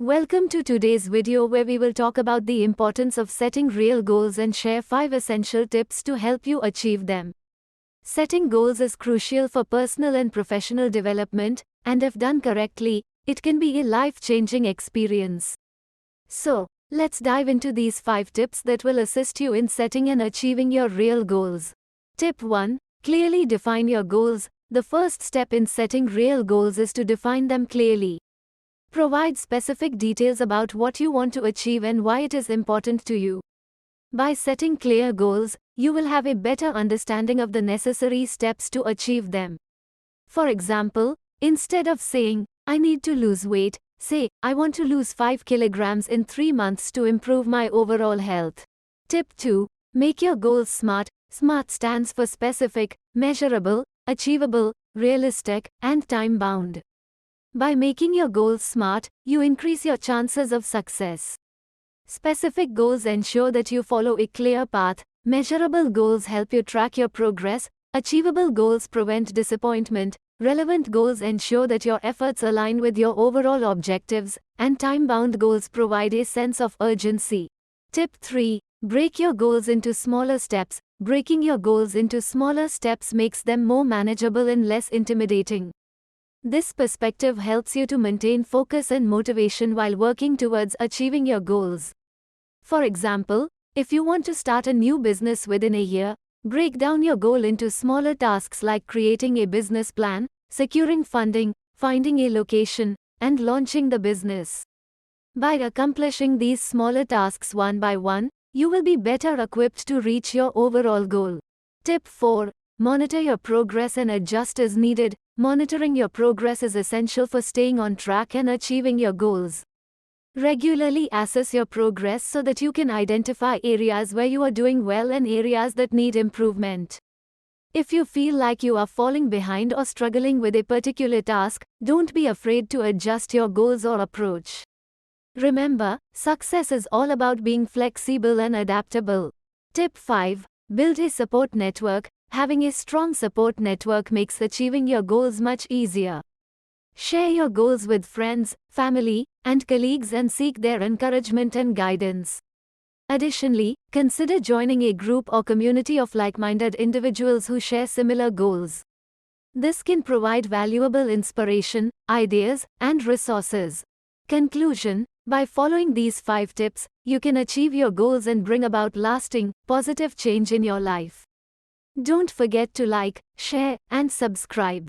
Welcome to today's video where we will talk about the importance of setting real goals and share 5 essential tips to help you achieve them. Setting goals is crucial for personal and professional development, and if done correctly, it can be a life-changing experience. So, let's dive into these 5 tips that will assist you in setting and achieving your real goals. Tip 1. Clearly define your goals. The first step in setting real goals is to define them clearly. Provide specific details about what you want to achieve and why it is important to you. By setting clear goals, you will have a better understanding of the necessary steps to achieve them. For example, instead of saying, "I need to lose weight," say, "I want to lose 5 kilograms in 3 months to improve my overall health." Tip 2. Make your goals SMART. SMART stands for specific, measurable, achievable, realistic, and time-bound. By making your goals SMART, you increase your chances of success. Specific goals ensure that you follow a clear path, measurable goals help you track your progress, achievable goals prevent disappointment, relevant goals ensure that your efforts align with your overall objectives, and time-bound goals provide a sense of urgency. Tip 3. Break your goals into smaller steps. Breaking your goals into smaller steps makes them more manageable and less intimidating. This perspective helps you to maintain focus and motivation while working towards achieving your goals. For example, if you want to start a new business within a year, break down your goal into smaller tasks like creating a business plan, securing funding, finding a location, and launching the business. By accomplishing these smaller tasks one by one, you will be better equipped to reach your overall goal. Tip 4. Monitor your progress and adjust as needed. Monitoring your progress is essential for staying on track and achieving your goals. Regularly assess your progress so that you can identify areas where you are doing well and areas that need improvement. If you feel like you are falling behind or struggling with a particular task, don't be afraid to adjust your goals or approach. Remember, success is all about being flexible and adaptable. Tip 5. Build a support network. Having a strong support network makes achieving your goals much easier. Share your goals with friends, family, and colleagues and seek their encouragement and guidance. Additionally, consider joining a group or community of like-minded individuals who share similar goals. This can provide valuable inspiration, ideas, and resources. Conclusion: by following these 5 tips, you can achieve your goals and bring about lasting, positive change in your life. Don't forget to like, share, and subscribe.